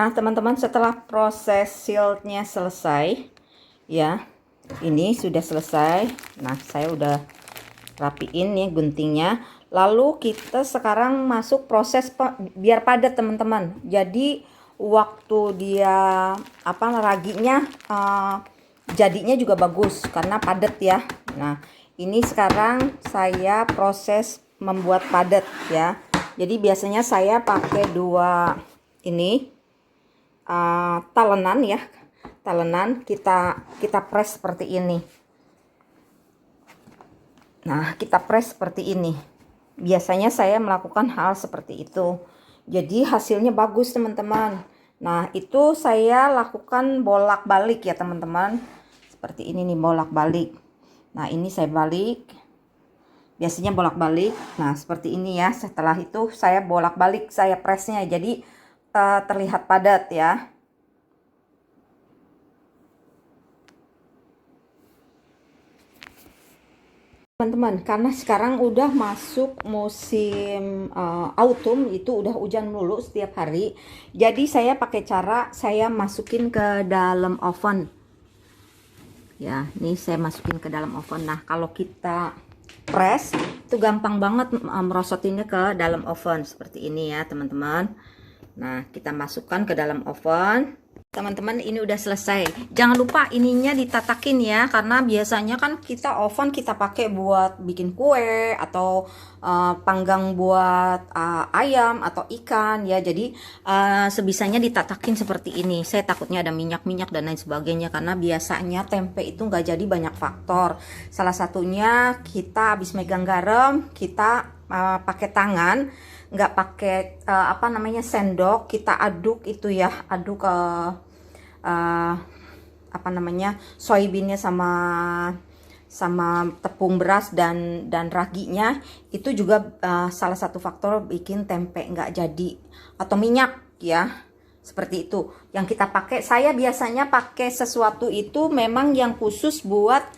Nah, teman-teman, setelah proses shieldnya selesai, ya, ini sudah selesai. Nah, saya udah rapiin nih guntingnya. Lalu kita sekarang masuk proses biar padat, teman-teman. Jadi waktu dia raginya jadinya juga bagus karena padat ya. Nah, ini sekarang saya proses membuat padat ya. Jadi biasanya saya pakai dua ini talenan ya, talenan kita press seperti ini. Nah, kita press seperti ini. Biasanya saya melakukan hal seperti itu, jadi hasilnya bagus, teman-teman. Nah, itu saya lakukan bolak-balik ya, teman-teman, seperti ini nih, bolak-balik. Nah, ini saya balik, biasanya bolak-balik. Nah, seperti ini ya. Setelah itu saya bolak-balik, saya pressnya, jadi terlihat padat ya. Teman-teman, karena sekarang udah masuk musim autumn, itu udah hujan mulu setiap hari. Jadi saya pakai cara saya masukin ke dalam oven. Ya, ini saya masukin ke dalam oven. Nah, kalau kita press itu gampang banget merosotinnya ke dalam oven seperti ini ya, teman-teman. Nah, kita masukkan ke dalam oven. Teman-teman, ini udah selesai. Jangan lupa ininya ditatakin ya, karena biasanya kan kita oven kita pakai buat bikin kue atau panggang buat ayam atau ikan ya. Jadi sebisanya ditatakin seperti ini. Saya takutnya ada minyak-minyak dan lain sebagainya, karena biasanya tempe itu nggak jadi banyak faktor. Salah satunya kita habis megang garam, kita pakai tangan, nggak pakai sendok, kita aduk itu ya, aduk soybeannya sama tepung beras dan raginya. Itu juga salah satu faktor bikin tempe nggak jadi, atau minyak ya, seperti itu yang kita pakai. Saya biasanya pakai sesuatu itu memang yang khusus buat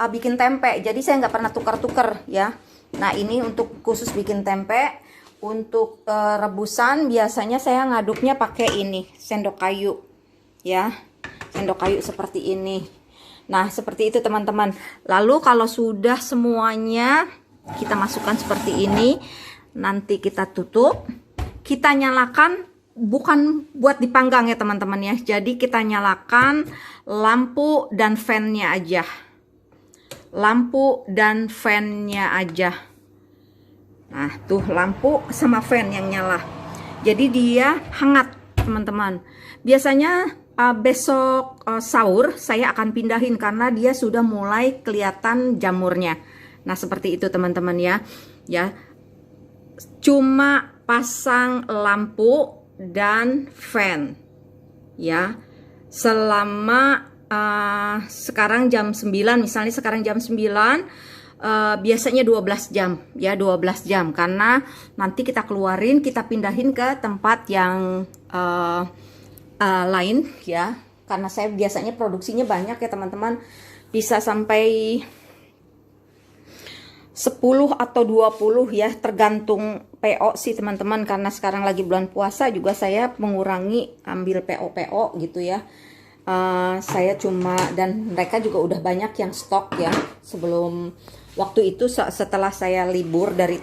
bikin tempe, jadi saya nggak pernah tukar-tukar ya. Nah, ini untuk khusus bikin tempe. Untuk rebusan biasanya saya ngaduknya pakai ini, sendok kayu ya, sendok kayu seperti ini. Nah, seperti itu, teman-teman. Lalu kalau sudah semuanya kita masukkan seperti ini, nanti kita tutup, kita nyalakan, bukan buat dipanggang ya, teman-teman ya. Jadi kita nyalakan lampu dan fan-nya aja, lampu dan fan-nya aja. Nah, tuh lampu sama fan yang nyala. Jadi dia hangat, teman-teman. Biasanya besok sahur saya akan pindahin karena dia sudah mulai kelihatan jamurnya. Nah, seperti itu, teman-teman ya. Ya. Cuma pasang lampu dan fan. Ya. Selama sekarang jam 9, misalnya sekarang jam 9, biasanya 12 jam ya, 12 jam, karena nanti kita keluarin, kita pindahin ke tempat yang lain ya, karena saya biasanya produksinya banyak ya, teman-teman, bisa sampai 10 atau 20 ya, tergantung PO sih, teman-teman, karena sekarang lagi bulan puasa juga saya mengurangi ambil PO gitu ya. Saya cuma, dan mereka juga udah banyak yang stok ya. Sebelum waktu itu, setelah saya libur dari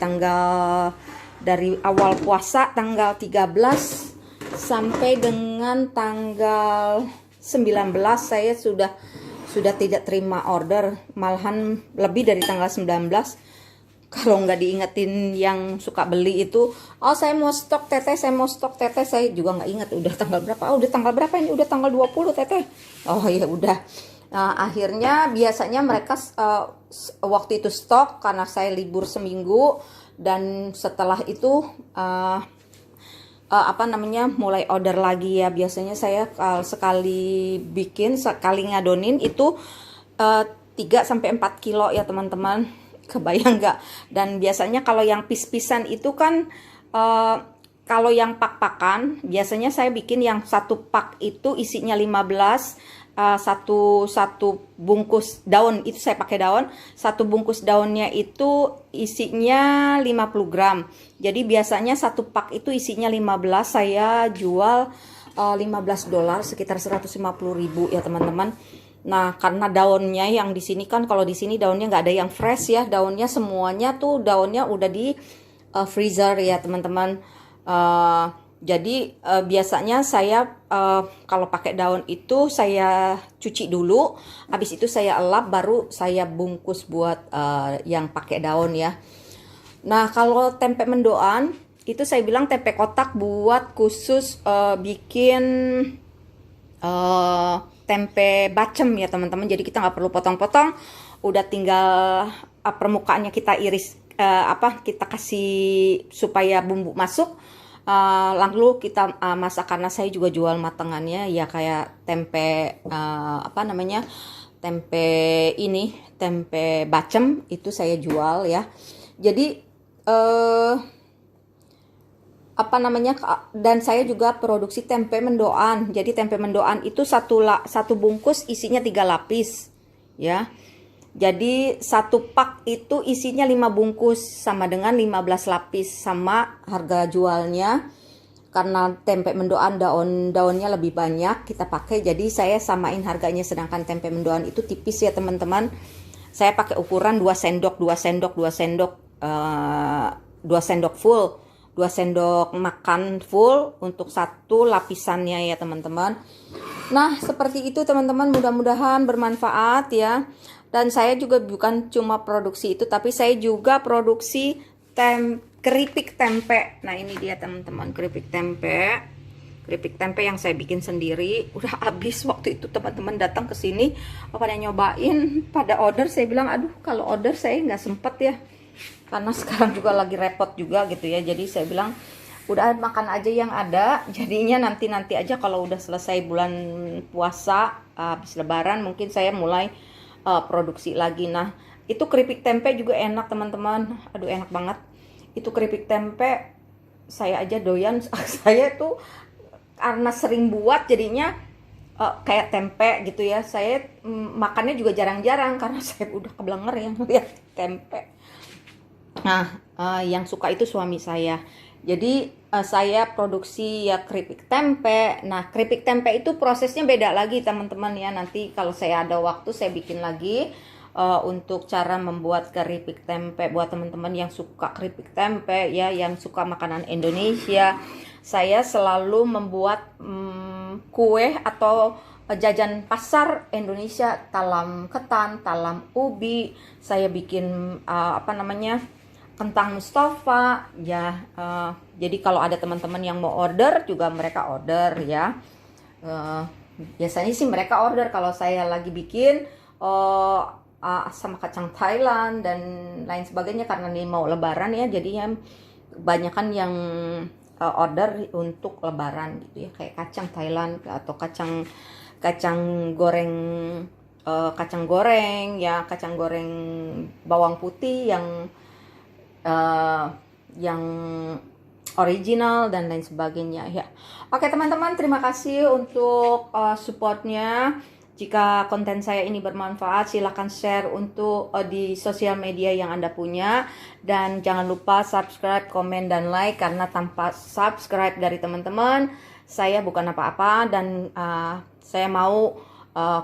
awal puasa tanggal 13 sampai dengan tanggal 19, saya sudah tidak terima order, malahan lebih dari tanggal 19. Kalau nggak diingetin yang suka beli itu, saya mau stok teteh, saya juga nggak ingat udah tanggal berapa. Udah tanggal berapa ini? Udah tanggal 20 teteh. Oh ya udah. Akhirnya biasanya mereka waktu itu stok karena saya libur seminggu, dan setelah itu mulai order lagi ya. Biasanya saya sekali bikin, sekali ngadonin itu 3-4 kilo ya, teman-teman. Kebayang nggak? Dan biasanya kalau yang pis-pisan itu kan kalau yang pak-pakan, biasanya saya bikin yang satu pak itu isinya 15, satu bungkus daun itu saya pakai daun, satu bungkus daunnya itu isinya 50 gram. Jadi biasanya satu pak itu isinya 15, saya jual $15, sekitar 150.000 ya teman-teman. Nah, karena daunnya yang di sini kan, kalau di sini daunnya nggak ada yang fresh ya, daunnya semuanya tuh daunnya udah di freezer ya teman-teman. Jadi biasanya saya kalau pakai daun itu saya cuci dulu, habis itu saya elap, baru saya bungkus buat yang pakai daun ya. Nah, kalau tempe mendoan itu saya bilang tempe kotak buat khusus bikin tempe bacem ya teman-teman. Jadi kita nggak perlu potong-potong, udah tinggal permukaannya kita iris, kita kasih supaya bumbu masuk. Lalu kita masak, karena saya juga jual matangannya ya, kayak tempe tempe bacem itu saya jual ya. Jadi dan saya juga produksi tempe mendoan. Jadi tempe mendoan itu satu bungkus isinya 3 lapis ya. Jadi satu pak itu isinya 5 bungkus, sama dengan 15 lapis. Sama harga jualnya, karena tempe mendoan daunnya lebih banyak kita pakai, jadi saya samain harganya. Sedangkan tempe mendoan itu tipis ya teman-teman. Saya pakai ukuran 2 sendok full, 2 sendok makan full untuk satu lapisannya ya teman-teman. Nah, seperti itu teman-teman, mudah-mudahan bermanfaat ya. Dan saya juga bukan cuma produksi itu, tapi saya juga produksi keripik tempe. Nah, ini dia teman-teman, keripik tempe yang saya bikin sendiri. Udah habis waktu itu teman-teman datang ke sini pada nyobain, pada order. Saya bilang, aduh kalau order saya nggak sempet ya, karena sekarang juga lagi repot juga gitu ya. Jadi saya bilang udah makan aja yang ada, jadinya nanti aja kalau udah selesai bulan puasa, habis lebaran mungkin saya mulai produksi lagi. Nah, itu keripik tempe juga enak teman-teman, aduh enak banget itu keripik tempe. Saya aja doyan. Saya tuh karena sering buat jadinya kayak tempe gitu ya. Saya makannya juga jarang-jarang karena saya udah kebelenger yang lihat tempe. Nah, yang suka itu suami saya. Jadi saya produksi ya keripik tempe. Nah, keripik tempe itu prosesnya beda lagi teman-teman ya. Nanti kalau saya ada waktu saya bikin lagi untuk cara membuat keripik tempe buat teman-teman yang suka keripik tempe ya, yang suka makanan Indonesia. Saya selalu membuat kue atau jajan pasar Indonesia, talam ketan, talam ubi. Saya bikin kentang Mustafa ya. Jadi kalau ada teman-teman yang mau order juga mereka order ya. Biasanya sih mereka order kalau saya lagi bikin sama kacang Thailand dan lain sebagainya, karena ini mau lebaran ya, jadinya kebanyakan yang order untuk lebaran gitu ya, kayak kacang Thailand atau kacang goreng, kacang goreng bawang putih yang original dan lain sebagainya ya. Oke teman-teman, terima kasih untuk supportnya. Jika konten saya ini bermanfaat, silahkan share untuk di sosial media yang Anda punya. Dan jangan lupa subscribe, komen, dan like. Karena tanpa subscribe dari teman-teman, saya bukan apa-apa. Dan saya mau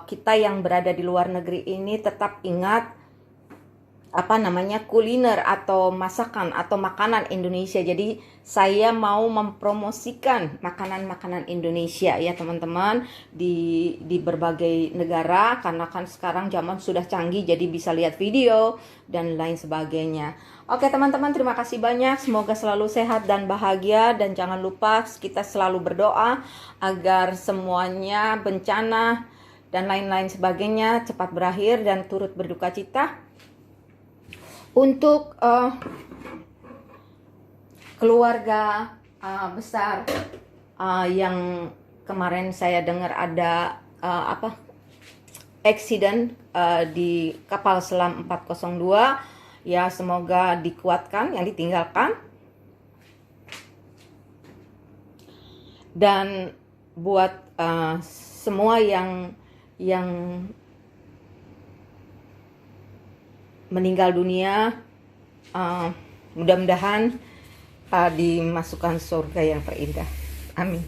kita yang berada di luar negeri ini tetap ingat kuliner atau masakan atau makanan Indonesia. Jadi saya mau mempromosikan makanan-makanan Indonesia ya teman-teman di berbagai negara, karena kan sekarang zaman sudah canggih, jadi bisa lihat video dan lain sebagainya. Oke teman-teman, terima kasih banyak, semoga selalu sehat dan bahagia, dan jangan lupa kita selalu berdoa agar semuanya bencana dan lain-lain sebagainya cepat berakhir dan turut berduka cita. Untuk keluarga besar yang kemarin saya dengar ada accident di kapal selam 402 ya, semoga dikuatkan yang ditinggalkan. Dan buat semua yang meninggal dunia, mudah-mudahan dimasukkan surga yang terindah. Amin.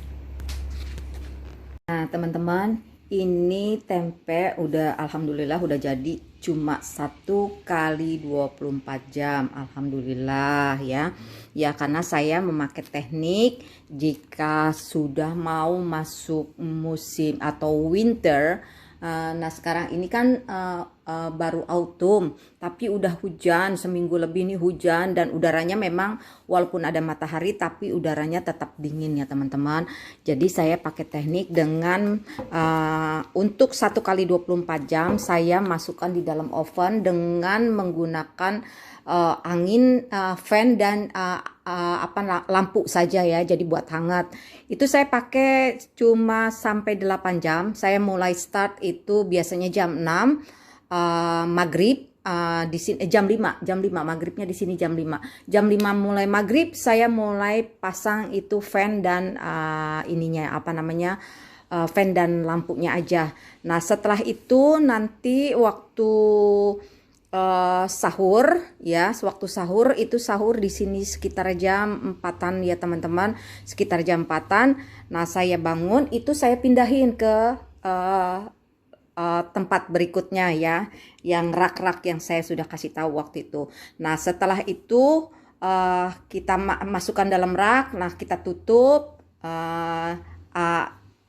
Nah, teman-teman, ini tempe udah alhamdulillah udah jadi cuma 1 kali 24 jam. Alhamdulillah ya. Ya karena saya memakai teknik jika sudah mau masuk musim atau winter. Nah sekarang ini kan baru autumn, tapi udah hujan seminggu lebih nih hujan, dan udaranya memang walaupun ada matahari tapi udaranya tetap dingin ya teman-teman. Jadi saya pakai teknik dengan untuk 1 kali 24 jam saya masukkan di dalam oven dengan menggunakan angin, fan dan lampu saja ya, jadi buat hangat. Itu saya pakai cuma sampai 8 jam. Saya mulai start itu biasanya jam 6 maghrib, di sini jam 5 maghribnya, di sini jam 5 mulai maghrib saya mulai pasang itu fan dan ininya apa namanya, fan dan lampunya aja. Nah setelah itu nanti waktu sahur ya, waktu sahur itu sahur di sini sekitar jam 4-an ya teman-teman, sekitar jam 4-an. Nah saya bangun itu saya pindahin ke tempat berikutnya ya, yang rak-rak yang saya sudah kasih tahu waktu itu. Nah setelah itu kita masukkan dalam rak, nah kita tutup,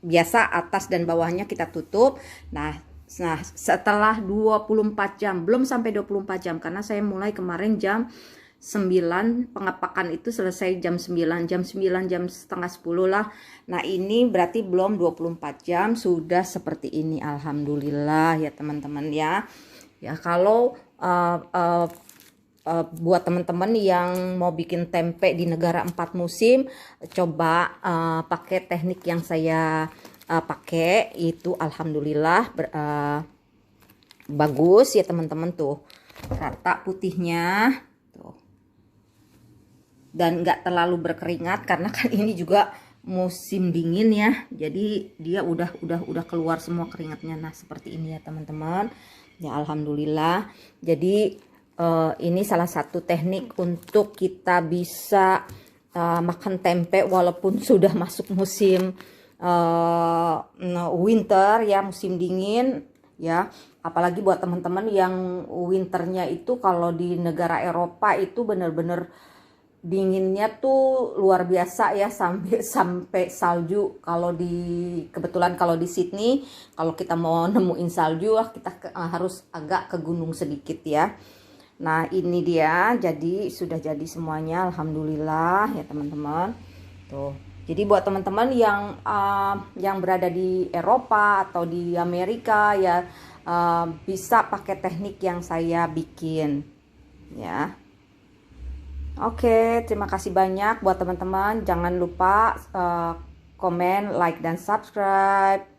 biasa atas dan bawahnya kita tutup. Nah setelah 24 jam, belum sampai 24 jam karena saya mulai kemarin jam 9, pengepakan itu selesai jam 9, jam 9 jam setengah 10 lah. Nah ini berarti belum 24 jam sudah seperti ini, alhamdulillah ya teman-teman ya. Ya kalau buat teman-teman yang mau bikin tempe di negara 4 musim, coba pakai teknik yang saya pakai itu, alhamdulillah bagus ya teman-teman. Tuh rata putihnya tuh, dan nggak terlalu berkeringat karena kan ini juga musim dingin ya, jadi dia udah keluar semua keringatnya. Nah seperti ini ya teman-teman ya, alhamdulillah. Jadi ini salah satu teknik untuk kita bisa makan tempe walaupun sudah masuk musim winter ya, musim dingin ya. Apalagi buat teman-teman yang winternya itu kalau di negara Eropa itu bener-bener dinginnya tuh luar biasa ya, sampai salju. Kalau kebetulan kalau di Sydney, kalau kita mau nemuin salju kita harus agak ke gunung sedikit ya. Nah ini dia, jadi sudah jadi semuanya, alhamdulillah ya teman-teman. Tuh jadi buat teman-teman yang berada di Eropa atau di Amerika ya, bisa pakai teknik yang saya bikin ya. Oke, terima kasih banyak buat teman-teman. Jangan lupa komen, like, dan subscribe.